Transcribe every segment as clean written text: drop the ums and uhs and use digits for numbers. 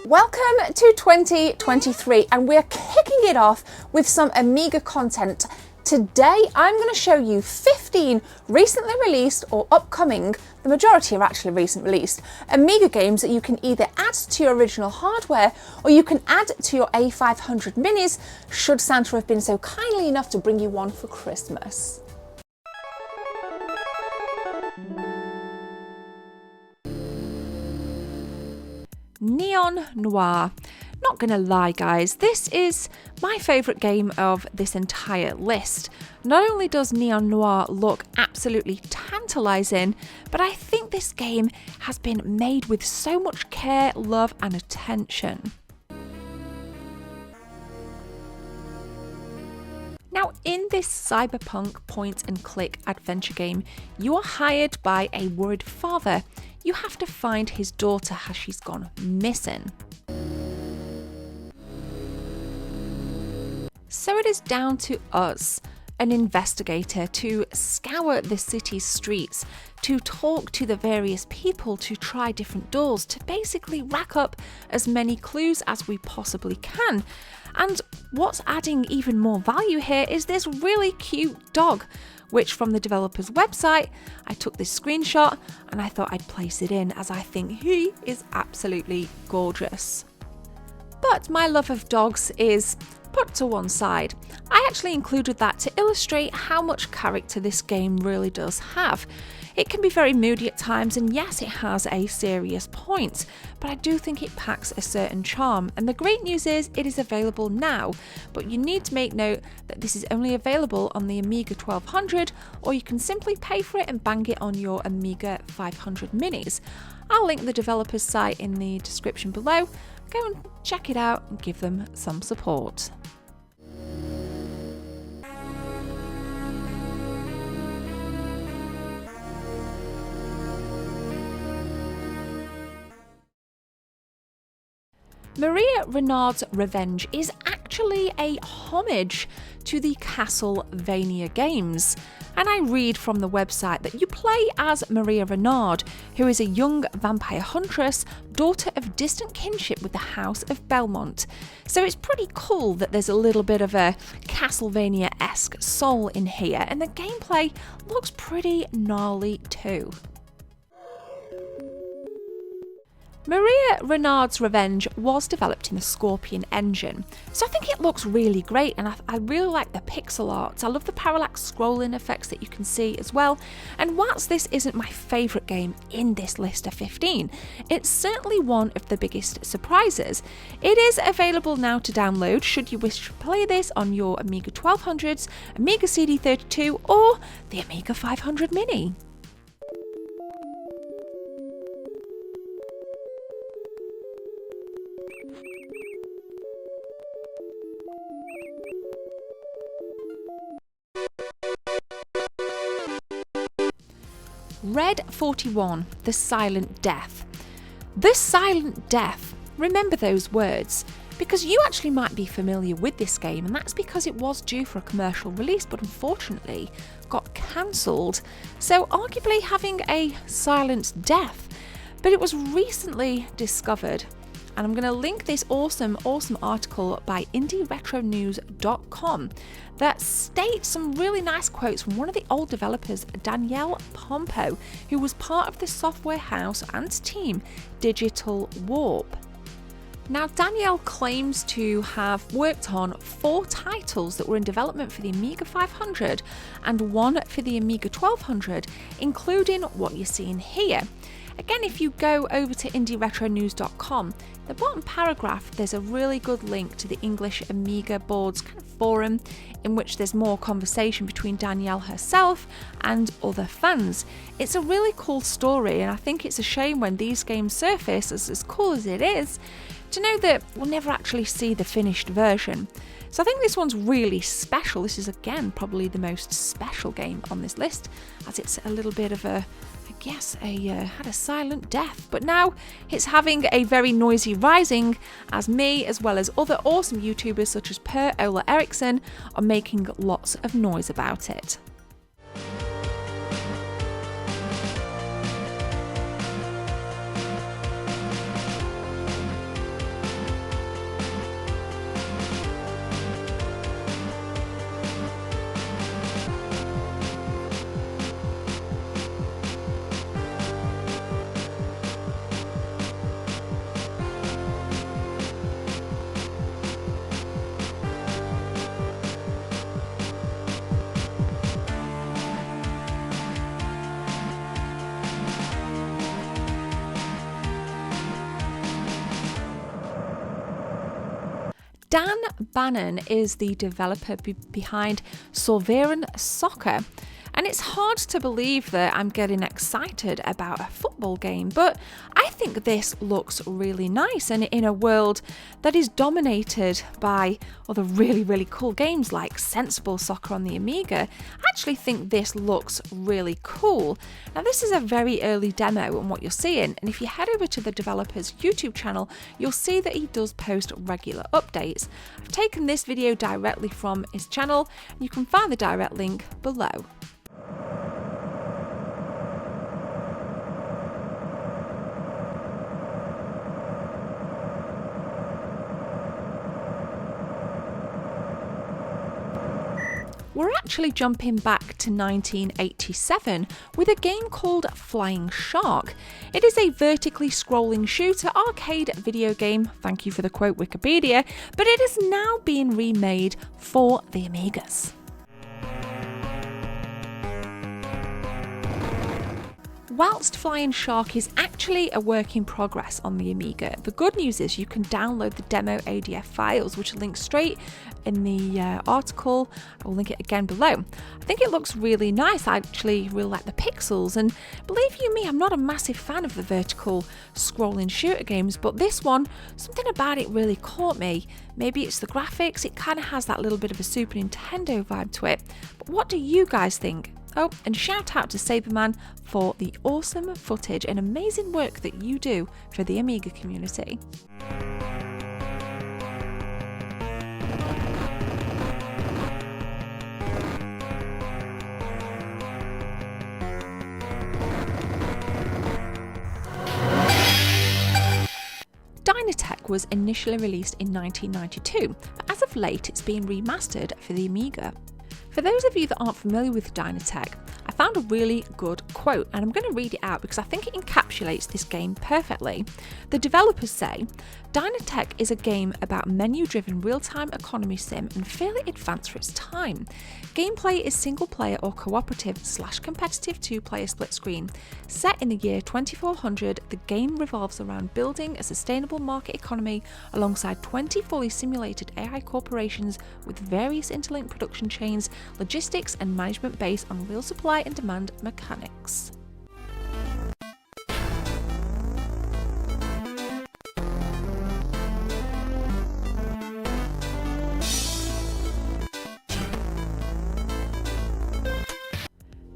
Welcome to 2023 and we're kicking it off with some Amiga content. Today I'm going to show you 15 recently released or upcoming, the majority are actually recent released, Amiga games that you can either add to your original hardware or you can add to your A500 minis should Santa have been so kindly enough to bring you one for Christmas. Neon Noir. Not gonna lie guys, this is my favourite game of this entire list. Not only does Neon Noir look absolutely tantalising, but I think this game has been made with so much care, love and attention. Now, in this cyberpunk point-and-click adventure game, you are hired by a worried father. You have to find his daughter as she's gone missing. So it is down to us, an investigator, to scour the city's streets, to talk to the various people, to try different doors, to basically rack up as many clues as we possibly can. And what's adding even more value here is this really cute dog, which from the developer's website, I took this screenshot and I thought I'd place it in as I think he is absolutely gorgeous. But my love of dogs is put to one side. I actually included that to illustrate how much character this game really does have. It can be very moody at times, and yes, it has a serious point, but I do think it packs a certain charm. And the great news is it is available now, but you need to make note that this is only available on the Amiga 1200, or you can simply pay for it and bang it on your Amiga 500 minis. I'll link the developer's site in the description below. Go and check it out and give them some support. Maria Renard's Revenge is actually a homage to the Castlevania games. And I read from the website that you play as Maria Renard, who is a young vampire huntress, daughter of distant kinship with the House of Belmont. So it's pretty cool that there's a little bit of a Castlevania-esque soul in here, and the gameplay looks pretty gnarly too. Maria Renard's Revenge was developed in the Scorpion engine, so I think it looks really great, and I really like the pixel art. I love the parallax scrolling effects that you can see as well, and whilst this isn't my favourite game in this list of 15, it's certainly one of the biggest surprises. It is available now to download should you wish to play this on your Amiga 1200s, Amiga CD32 or the Amiga 500 Mini. Red 41, The Silent Death. The Silent Death. Remember those words, because you actually might be familiar with this game, and that's because it was due for a commercial release but unfortunately got cancelled, so arguably having a silent death. But it was recently discovered, and I'm going to link this awesome article by indieretronews.com that states some really nice quotes from one of the old developers, Danielle Pompo, who was part of the software house and team Digital Warp. Now, Danielle claims to have worked on 4 titles that were in development for the Amiga 500 and 1 for the Amiga 1200, including what you're seeing here. Again, if you go over to indieretronews.com, the bottom paragraph, there's a really good link to the English Amiga boards kind of forum, in which there's more conversation between Danielle herself and other fans. It's a really cool story, and I think it's a shame when these games surface, as cool as it is, to know that we'll never actually see the finished version. So I think this one's really special. This is again probably the most special game on this list, as it's a little bit of a, had a silent death, but now it's having a very noisy rising, as me as well as other awesome YouTubers such as Per Ola Eriksson are making lots of noise about it. Dan Bannon is the developer behind Sorveran Soccer. And it's hard to believe that I'm getting excited about a football game, but I think this looks really nice. And in a world that is dominated by other really cool games like Sensible Soccer on the Amiga, I actually think this looks really cool. Now, this is a very early demo and what you're seeing, and if you head over to the developer's YouTube channel, you'll see that he does post regular updates. I've taken this video directly from his channel, and you can find the direct link below. We're actually jumping back to 1987 with a game called Flying Shark. It is a vertically scrolling shooter arcade video game, thank you for the quote Wikipedia, but it is now being remade for the Amigas. Whilst Flying Shark is actually a work in progress on the Amiga, the good news is you can download the demo ADF files, which are linked straight in the article. I will link it again below. I think it looks really nice. I actually really like the pixels, and believe you me, I'm not a massive fan of the vertical scrolling shooter games, but this one, something about it really caught me. Maybe it's the graphics, it kind of has that little bit of a Super Nintendo vibe to it. But what do you guys think? Oh, and shout out to Saberman for the awesome footage and amazing work that you do for the Amiga community. Dynatech was initially released in 1992, but as of late it's been remastered for the Amiga. For those of you that aren't familiar with Dynatech, I found a really good quote, and I'm going to read it out because I think it encapsulates this game perfectly. The developers say, Dynatech is a game about menu-driven real-time economy sim and fairly advanced for its time. Gameplay is single-player or cooperative/competitive two-player split screen. Set in the year 2400, the game revolves around building a sustainable market economy alongside 20 fully simulated AI corporations with various interlinked production chains, logistics and management based on real supply and demand mechanics.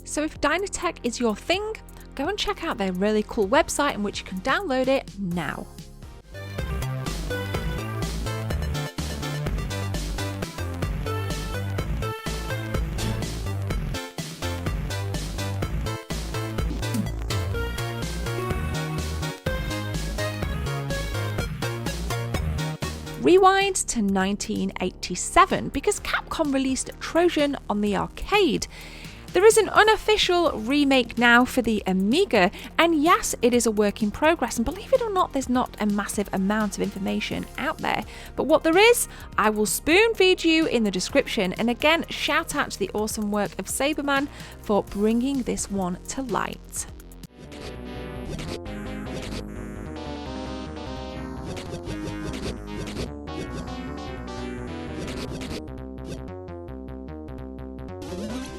So if Dynatech is your thing, go and check out their really cool website in which you can download it now. Rewind to 1987 because Capcom released Trojan on the arcade. There is an unofficial remake now for the Amiga, and yes, it is a work in progress, and believe it or not, there's not a massive amount of information out there, but what there is, I will spoon feed you in the description. And again, shout out to the awesome work of Saberman for bringing this one to light.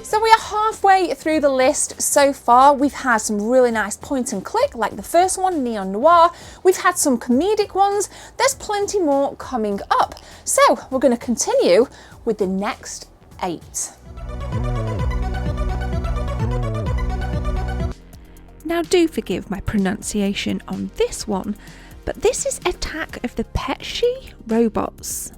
So we are halfway through the list so far. We've had some really nice point and click, like the first one, Neon Noir. We've had some comedic ones. There's plenty more coming up. So we're going to continue with the next 8. Now do forgive my pronunciation on this one, but this is Attack of the Petshi Robots.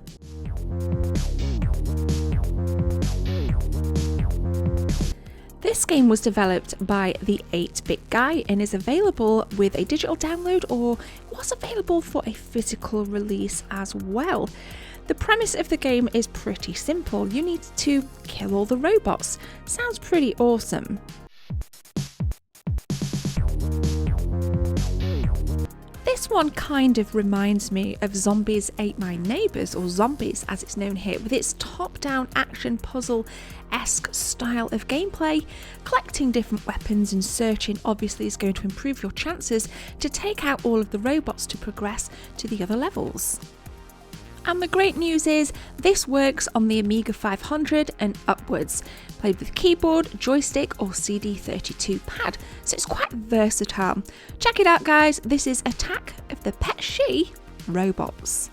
This game was developed by the 8-Bit Guy and is available with a digital download, or was available for a physical release as well. The premise of the game is pretty simple. You need to kill all the robots. Sounds pretty awesome. This one kind of reminds me of Zombies Ate My Neighbours, or Zombies as it's known here, with its top-down action puzzle-esque style of gameplay. Collecting different weapons and searching obviously is going to improve your chances to take out all of the robots to progress to the other levels. And the great news is, this works on the Amiga 500 and upwards, played with keyboard, joystick or CD32 pad, so it's quite versatile. Check it out guys, this is Attack of the Pet She Robots.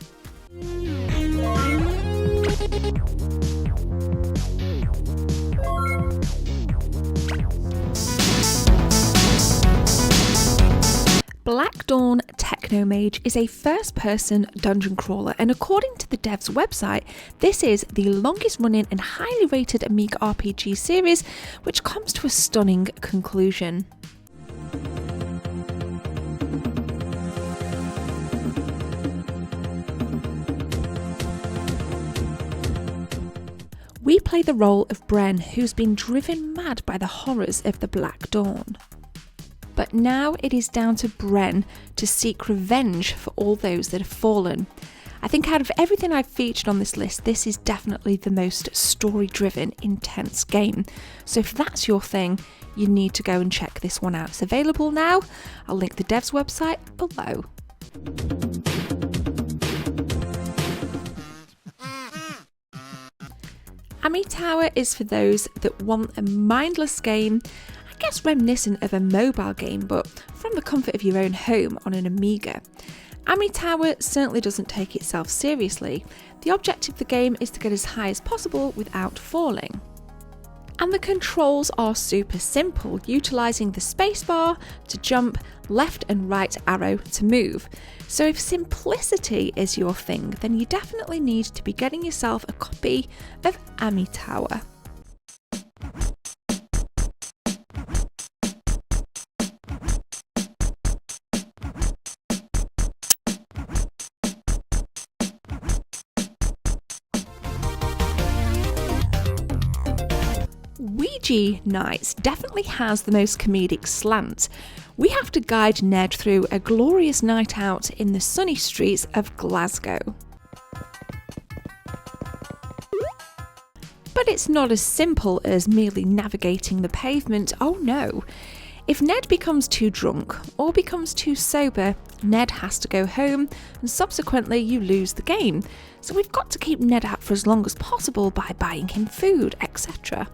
Black Dawn Technomage is a first-person dungeon crawler, and according to the dev's website, this is the longest-running and highly rated Amiga RPG series, which comes to a stunning conclusion. We play the role of Bren, who's been driven mad by the horrors of the Black Dawn. But now it is down to Bren to seek revenge for all those that have fallen. I think out of everything I've featured on this list, this is definitely the most story-driven, intense game. So if that's your thing, you need to go and check this one out. It's available now. I'll link the dev's website below. Ami Tower is for those that want a mindless game, I guess reminiscent of a mobile game, but from the comfort of your own home on an Amiga. Ami Tower certainly doesn't take itself seriously. The objective of the game is to get as high as possible without falling. And the controls are super simple, utilising the spacebar to jump, left and right arrow to move. So if simplicity is your thing, then you definitely need to be getting yourself a copy of Ami Tower. Ouija Nights definitely has the most comedic slant. We have to guide Ned through a glorious night out in the sunny streets of Glasgow. But it's not as simple as merely navigating the pavement, oh no. If Ned becomes too drunk or becomes too sober, Ned has to go home and subsequently you lose the game. So we've got to keep Ned out for as long as possible by buying him food, etc.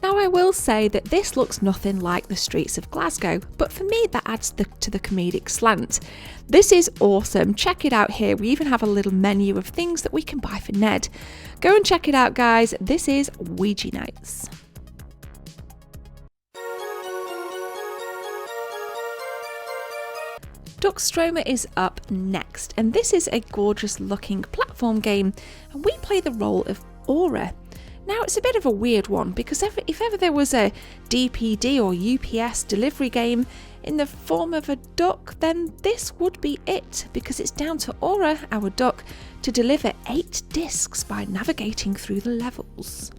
Now I will say that this looks nothing like the streets of Glasgow, but for me that adds to the comedic slant. This is awesome, check it out here, we even have a little menu of things that we can buy for Ned. Go and check it out guys, this is Ouija Nights. Duckstroma is up next, and this is a gorgeous looking platform game, and we play the role of Aura. Now it's a bit of a weird one because if ever there was a DPD or UPS delivery game in the form of a duck, then this would be it, because it's down to Aura, our duck, to deliver 8 discs by navigating through the levels.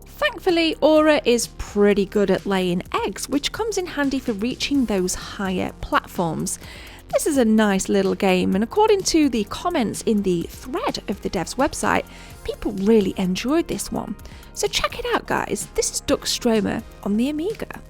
Thankfully, Aura is pretty good at laying eggs, which comes in handy for reaching those higher platforms. This is a nice little game, and according to the comments in the thread of the dev's website, people really enjoyed this one. So check it out guys, this is Duckstroma on the Amiga.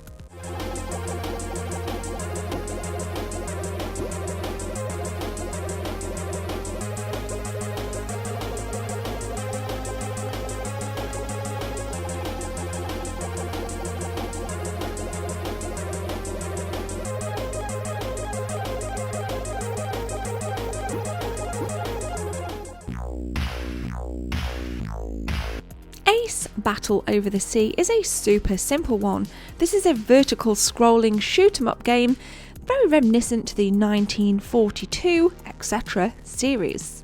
Battle Over the Sea is a super simple one. This is a vertical scrolling shoot 'em up game, very reminiscent to the 1942 etc. series.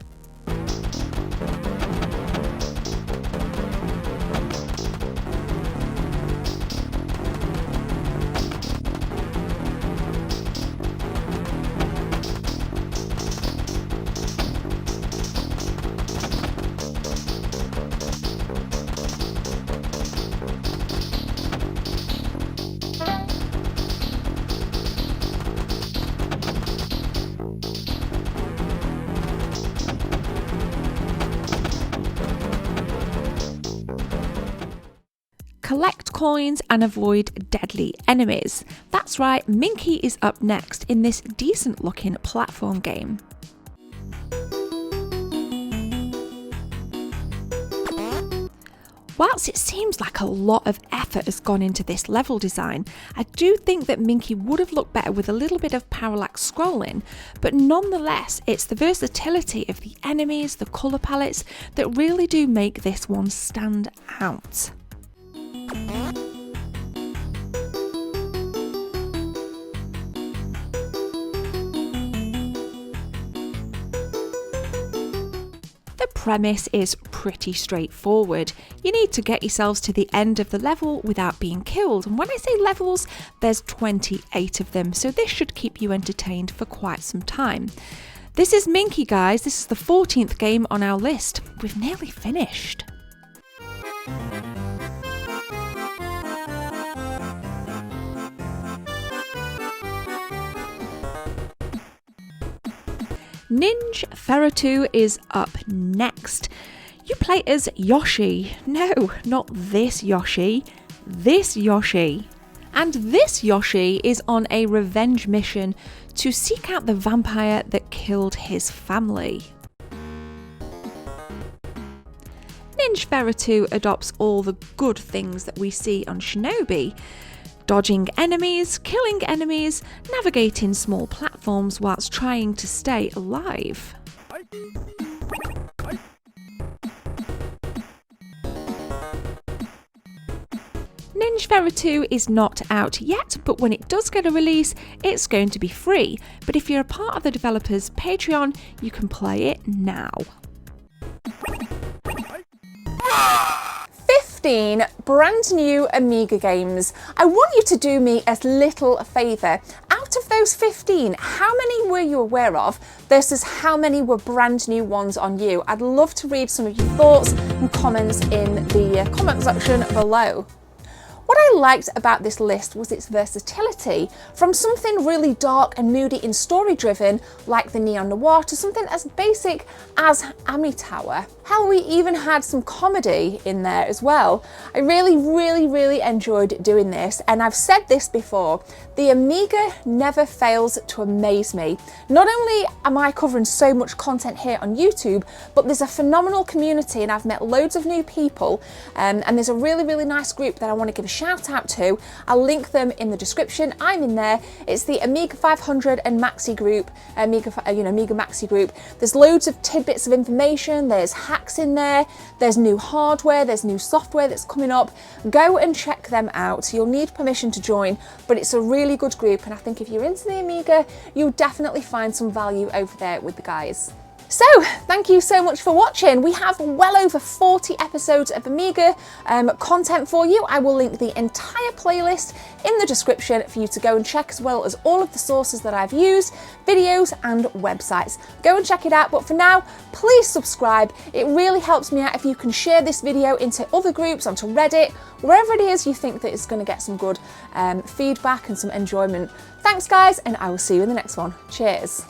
collect coins and avoid deadly enemies. That's right, Minky is up next in this decent looking platform game. Whilst it seems like a lot of effort has gone into this level design, I do think that Minky would have looked better with a little bit of parallax scrolling, but nonetheless it's the versatility of the enemies, the colour palettes that really do make this one stand out. The premise is pretty straightforward. You need to get yourselves to the end of the level without being killed, and when I say levels, there's 28 of them, so this should keep you entertained for quite some time. This is Minky, guys. This is the 14th game on our list. We've nearly finished. Feratu is up next. You play as Yoshi. No, not this Yoshi. This Yoshi. And this Yoshi is on a revenge mission to seek out the vampire that killed his family. Feratu adopts all the good things that we see on Shinobi. Dodging enemies, killing enemies, navigating small platforms whilst trying to stay alive. Feratu is not out yet, but when it does get a release, it's going to be free. But if you're a part of the developer's Patreon, you can play it now. 15 brand new Amiga games. I want you to do me a little favour. Out of those 15, how many were you aware of versus how many were brand new ones on you? I'd love to read some of your thoughts and comments in the comment section below. What I liked about this list was its versatility, from something really dark and moody and story driven like the Neo Noir to something as basic as Amiga. Hell, we even had some comedy in there as well. I really enjoyed doing this, and I've said this before, the Amiga never fails to amaze me. Not only am I covering so much content here on YouTube, but there's a phenomenal community and I've met loads of new people, and there's a really nice group that I want to give a shout out to. I'll link them in the description. I'm in there. It's the Amiga 500 and Maxi group, Amiga Maxi group. There's loads of tidbits of information. There's hacks in there. There's new hardware. There's new software that's coming up. Go and check them out. You'll need permission to join, but it's a really good group, and I think if you're into the Amiga, you'll definitely find some value over there with the guys. So, thank you so much for watching. We have well over 40 episodes of Amiga content for you. I will link the entire playlist in the description for you to go and check, as well as all of the sources that I've used, videos and websites. Go and check it out, but for now, please subscribe. It really helps me out if you can share this video into other groups, onto Reddit, wherever it is you think that it's going to get some good feedback and some enjoyment. Thanks guys, and I will see you in the next one. Cheers.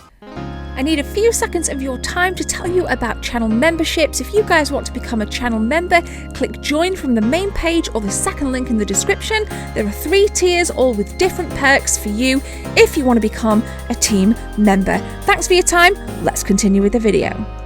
I need a few seconds of your time to tell you about channel memberships. If you guys want to become a channel member, click join from the main page or the second link in the description. There are 3 tiers, all with different perks for you if you want to become a team member. Thanks for your time. Let's continue with the video.